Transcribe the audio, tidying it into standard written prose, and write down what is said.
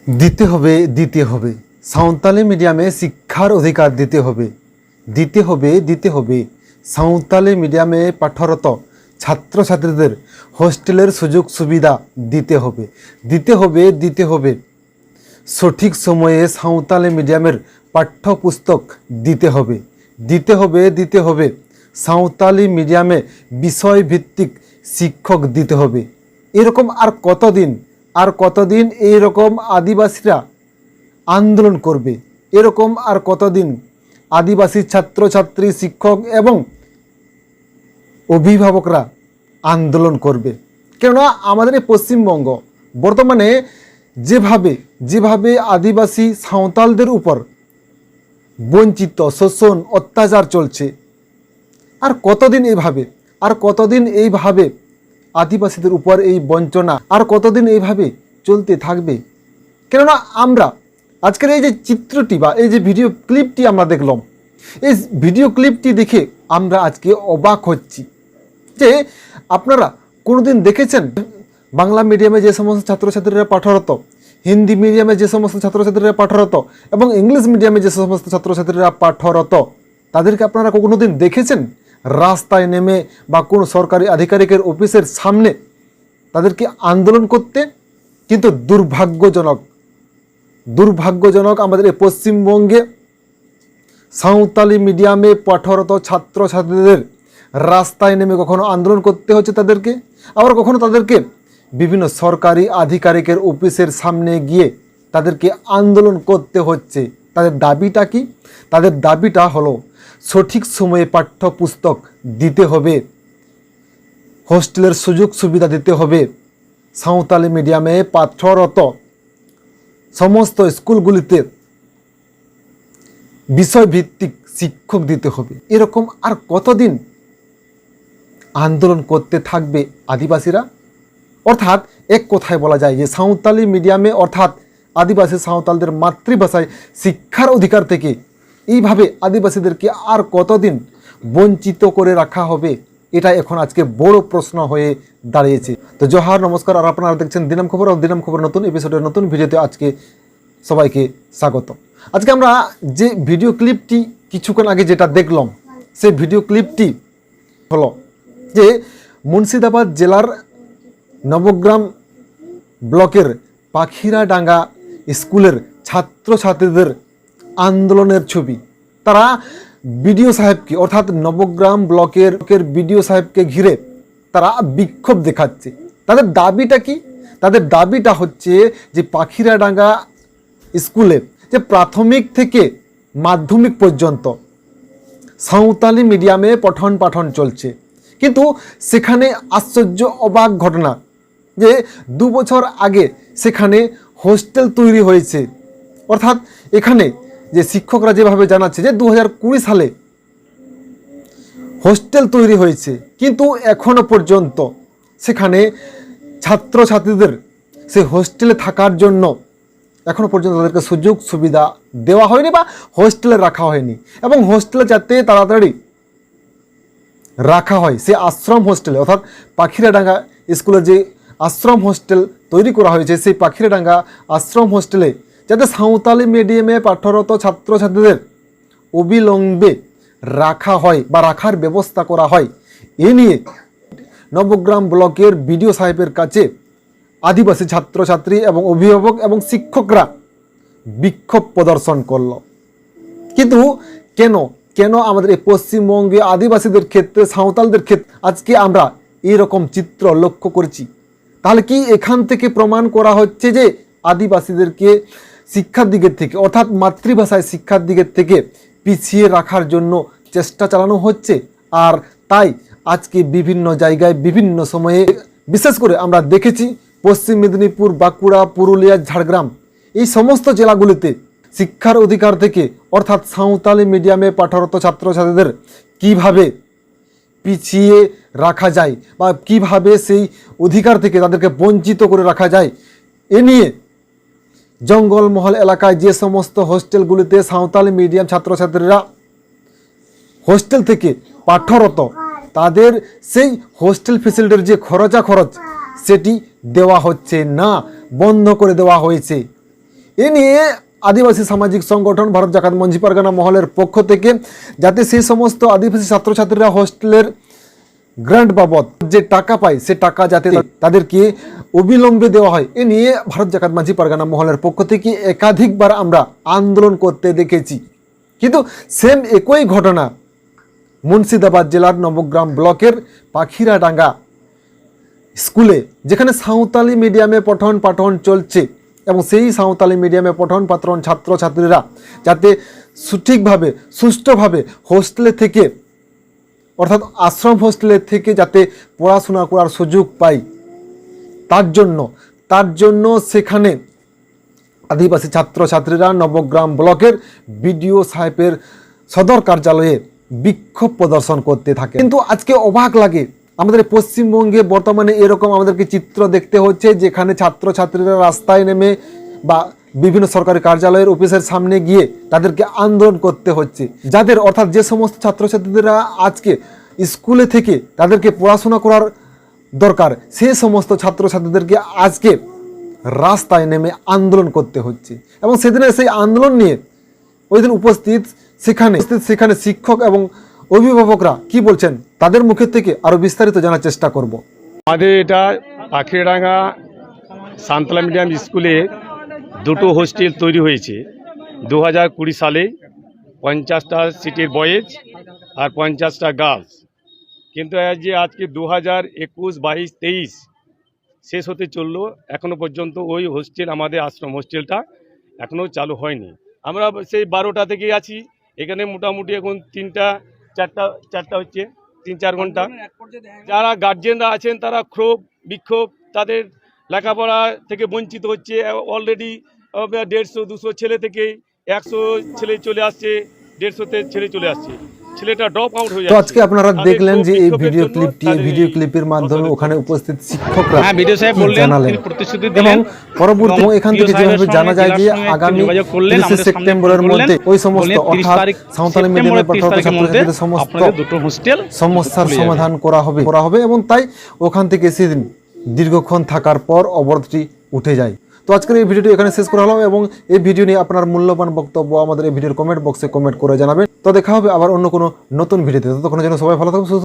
দিতে হবে সাঁওতালি মিডিয়ামে শিক্ষার অধিকার দিতে হবে সাঁওতালি মিডিয়ামে পাঠরত ছাত্রছাত্রীদের হোস্টেলের সুযোগ সুবিধা দিতে হবে সঠিক সময়ে সাঁওতালি মিডিয়ামের পাঠ্যপুস্তক দিতে হবে সাঁওতালি মিডিয়ামে বিষয়ভিত্তিক শিক্ষক দিতে হবে। এরকম আর কতদিন এইরকম আদিবাসীরা আন্দোলন করবে? এরকম আর কতদিন আদিবাসী ছাত্রছাত্রী শিক্ষক এবং অভিভাবকরা আন্দোলন করবে? কেননা আমাদের এই পশ্চিমবঙ্গ বর্তমানে যেভাবে আদিবাসী সাঁওতালদের উপর বঞ্চিত, শোষণ, অত্যাচার চলছে, আর কতদিন এইভাবে আদিবাসীদের উপর এই বঞ্চনা আর কতদিন এইভাবে চলতে থাকবে? কেননা আমরা আজকের এই যে চিত্রটি বা এই যে ভিডিও ক্লিপটি আমরা দেখলাম, এই ভিডিও ক্লিপটি দেখে আমরা আজকে অবাক হচ্ছি যে আপনারা কোনোদিন দেখেছেন বাংলা মিডিয়ামে যে সমস্ত ছাত্রছাত্রীরা পাঠরত, হিন্দি মিডিয়ামে যে সমস্ত ছাত্রছাত্রীরা পাঠরত এবং ইংলিশ মিডিয়ামে যে সমস্ত ছাত্রছাত্রীরা পাঠরত, তাদেরকে আপনারা কোনোদিন দেখেছেন রাস্তায় নেমে বা কোনো সরকারি আধিকারিকের অফিসের সামনে তাদেরকে আন্দোলন করতে? কিন্তু দুর্ভাগ্যজনক আমাদের এই পশ্চিমবঙ্গে সাঁওতালি মিডিয়ামে পাঠরত ছাত্রছাত্রীদের রাস্তায় নেমে কখনো আন্দোলন করতে হচ্ছে তাদেরকে, আবার কখনো তাদেরকে বিভিন্ন সরকারি আধিকারিকের অফিসের সামনে গিয়ে তাদেরকে আন্দোলন করতে হচ্ছে। তাদের দাবিটা কি? তাদের দাবিটা হলো সঠিক সময়ে পাঠ্যপুস্তক দিতে হবে, হোস্টেলের সুযোগ সুবিধা দিতে হবে, সাঁওতালি মিডিয়ামে পাঠরত সমস্ত স্কুলগুলিতে বিষয়ভিত্তিক শিক্ষক দিতে হবে। এরকম আর কতদিন আন্দোলন করতে থাকবে আদিবাসীরা? অর্থাৎ এক কথায় বলা যায় যে সাঁওতালি মিডিয়ামে অর্থাৎ আদিবাসী সাঁওতালদের মাতৃভাষায় শিক্ষার অধিকার থেকে এইভাবে আদিবাসীদেরকে আর কতদিন বঞ্চিত করে রাখা হবে? এটা এখন আজকে বড় প্রশ্ন হয়ে দাঁড়িয়েছে। তো জোহার, নমস্কার, আর আপনারা দেখছেন দিনাম খবর। আর দিনাম খবর নতুন এপিসোডের নতুন ভিডিওতে আজকে সবাইকে স্বাগত। আজকে আমরা যে ভিডিও ক্লিপটি কিছুক্ষণ আগে যেটা দেখলাম, সেই ভিডিও ক্লিপটি হলো যে মুর্শিদাবাদ জেলার নবগ্রাম ব্লকের পাখিরাডাঙ্গা স্কুলের ছাত্রছাত্রীদের আন্দোলনের ছবি। তারা বিডিও সাহেবকে অর্থাৎ নবগ্রাম ব্লকের বিডিও সাহেবকে ঘিরে তারা বিক্ষোভ দেখাচ্ছে। তাদের দাবিটা কি? তাদের দাবিটা হচ্ছে যে পাখিরাডাঙ্গা স্কুলে যে প্রাথমিক থেকে মাধ্যমিক পর্যন্ত সাঁওতালি মিডিয়ামে পঠন পাঠন চলছে, কিন্তু সেখানে আশ্চর্য অবাক ঘটনা যে 2 বছর আগে সেখানে হোস্টেল তৈরি হয়েছে। অর্থাৎ এখানে যে শিক্ষকরা যেভাবে জানাচ্ছে যে 2020 সালে হোস্টেল তৈরি হয়েছে, কিন্তু এখনো পর্যন্ত সেখানে ছাত্রছাত্রীদের সে হোস্টেলে থাকার জন্য এখনো পর্যন্ত তাদেরকে সুযোগ সুবিধা দেওয়া হয়নি বা হোস্টেলে রাখা হয়নি। এবং হোস্টেলে যাতে তাড়াতাড়ি রাখা হয়, সে আশ্রম হোস্টেলে অর্থাৎ পাখিরাডাঙ্গা স্কুলের যে আশ্রম হোস্টেল তৈরি করা হয়েছে, সেই পাখিরাডাঙ্গা আশ্রম হোস্টেলে যাতে সাঁওতালি মিডিয়ামে পাঠরত ছাত্রছাত্রীদের অবিলম্বে রাখা হয় বা রাখার ব্যবস্থা করা হয়, এ নিয়ে নবগ্রাম ব্লকের বিডিও সাহেবের কাছে আদিবাসী ছাত্রছাত্রী এবং অভিভাবক এবং শিক্ষকরা বিক্ষোভ প্রদর্শন করল। কিন্তু কেন আমাদের এই পশ্চিমবঙ্গে আদিবাসীদের ক্ষেত্রে, সাঁওতালদের ক্ষেত্রে আজকে আমরা এরকম চিত্র লক্ষ্য করছি? তাহলে কি এখান থেকে প্রমাণ করা হচ্ছে যে আদিবাসীদেরকে শিক্ষার দিকের থেকে অর্থাৎ মাতৃভাষায় শিক্ষার দিকের থেকে পিছিয়ে রাখার জন্য চেষ্টা চালানো হচ্ছে? আর তাই আজকে বিভিন্ন জায়গায় বিভিন্ন সময়ে বিশেষ করে আমরা দেখেছি পশ্চিম মেদিনীপুর, বাঁকুড়া, পুরুলিয়া, ঝাড়গ্রাম এই সমস্ত জেলাগুলিতে শিক্ষার অধিকার থেকে অর্থাৎ সাঁওতালি মিডিয়ামে পাঠরত ছাত্রছাত্রীদের কিভাবে পিছিয়ে রাখা যায় বা কিভাবে সেই অধিকার থেকে তাদেরকে বঞ্চিত করে রাখা যায়, এ নিয়ে জঙ্গলমহল এলাকায় যে সমস্ত হোস্টেলগুলিতে সাঁওতালি মিডিয়াম ছাত্রছাত্রীরা হোস্টেল থেকে পাঠরত, তাদের সেই হোস্টেল ফেসিলিটির যে খরচ সেটি দেওয়া হচ্ছে না, বন্ধ করে দেওয়া হয়েছে। এ নিয়ে আদিবাসী সামাজিক সংগঠন ভারত জাকাত মঞ্জি পারগানা মহলের পক্ষ থেকে যাতে সেই সমস্ত আদিবাসী ছাত্রছাত্রীরা হোস্টেলের গ্রান্ট বাবদ যে টাকা পায় সে টাকা যাতে তাদেরকে অবিলম্বে দেওয়া হয়, এ নিয়ে ভারত জাকাত মাঝি পারগানা মহলের পক্ষ থেকে একাধিকবার আমরা আন্দোলন করতে দেখেছি। কিন্তু সেম একই ঘটনা মুর্শিদাবাদ জেলার নবগ্রাম ব্লকের পাখিরাডাঙ্গা স্কুলে, যেখানে সাঁওতালি মিডিয়ামে পঠন পাঠন চলছে এবং সেই সাঁওতালি মিডিয়ামে পঠন পাঠন ছাত্রছাত্রীরা যাতে সঠিকভাবে সুষ্ঠুভাবে হোস্টেলে থেকে অর্থাৎ আশ্রম হোস্টেলের থেকে যাতে পড়াশোনা করার সুযোগ পায়, তার জন্য সেখানে আদিবাসী ছাত্রছাত্রীরা নবগ্রাম ব্লকের বিডিও সাহেবের সদর কার্যালয়ে বিক্ষোভ প্রদর্শন করতে থাকে। কিন্তু আজকে অবাক লাগে, আমাদের পশ্চিমবঙ্গে বর্তমানে এরকম আমাদেরকে চিত্র দেখতে হচ্ছে যেখানে ছাত্রছাত্রীরা রাস্তায় নেমে বা বিভিন্ন সরকারি কার্যালয়ের অফিসের সামনে গিয়ে তাদেরকে আন্দোলন করতে হচ্ছে, যাদের অর্থাৎ যে সমস্ত ছাত্রছাত্রীরা আজকে স্কুলে থেকে তাদেরকে পড়াশোনা করার দরকার, সেই সমস্ত ছাত্রছাত্রীদেরকে আজকে রাস্তায় নেমে আন্দোলন করতে হচ্ছে। এবং সেদিনের সেই আন্দোলন নিয়ে ওই দিন উপস্থিত সেখানে শিক্ষক এবং অভিভাবকরা কি বলছেন তাদের মুখের থেকে আরো বিস্তারিত জানার চেষ্টা করব। আমাদের এটা পাখিরাডাঙ্গা সাঁওতালি মিডিয়াম স্কুলে দুটো হোস্টেল তৈরি হয়েছে 2020 সালে, 50টা সিটের বয়েজ আর 50টা গার্লস। কিন্তু আজকে 2021, 22, 23 শেষ হতে চললো, এখনো পর্যন্ত ওই হোস্টেল আমাদের আশ্রম হোস্টেলটা এখনো চালু হয়নি। আমরা সেই 12টা থেকে আছি এখানে, মোটামুটি এখন 3টা 4টা হচ্ছে 3-4 ঘন্টা। যারা গার্জেনরা আছেন তারা ক্ষোভ বিক্ষোভ, তাদের লেখাপড়া থেকে বঞ্চিত হচ্ছে। অলরেডি 150-200 ছেলে থেকে 100 ছেলে চলে আসছে, 150তে ছেলে চলে আসছে, ছেলেটা ড্রপ আউট হয়ে যাচ্ছে। তো আজকে আপনারা দেখলেন যে এই ভিডিও ক্লিপের মাধ্যমে ওখানে উপস্থিত শিক্ষকরা জানালেন এবং পরবর্তী এখান থেকে যেভাবে জানা যায় যে আগামী 30 সেপ্টেম্বরের মধ্যে ওই সমস্ত অর্থাৎ সাঁওতালি মিডিয়ামে পাঠরত ছাত্রছাত্রীদের সমস্ত সমস্যার সমাধান করা হবে এবং তাই ওখান থেকে সেদিন দীর্ঘক্ষণ থাকার পর অবরোধটি উঠে যায়। তো আজকের এই ভিডিওটি এখানে শেষ করা হলো এবং এই ভিডিও নিয়ে আপনার মূল্যবান বক্তব্য আমাদের এই ভিডিওর কমেন্ট বক্সে কমেন্ট করে জানাবেন। তো দেখা হবে আবার অন্য কোনো নতুন ভিডিওতে, ততক্ষণের জন্য সবাই ভালো থাকুন।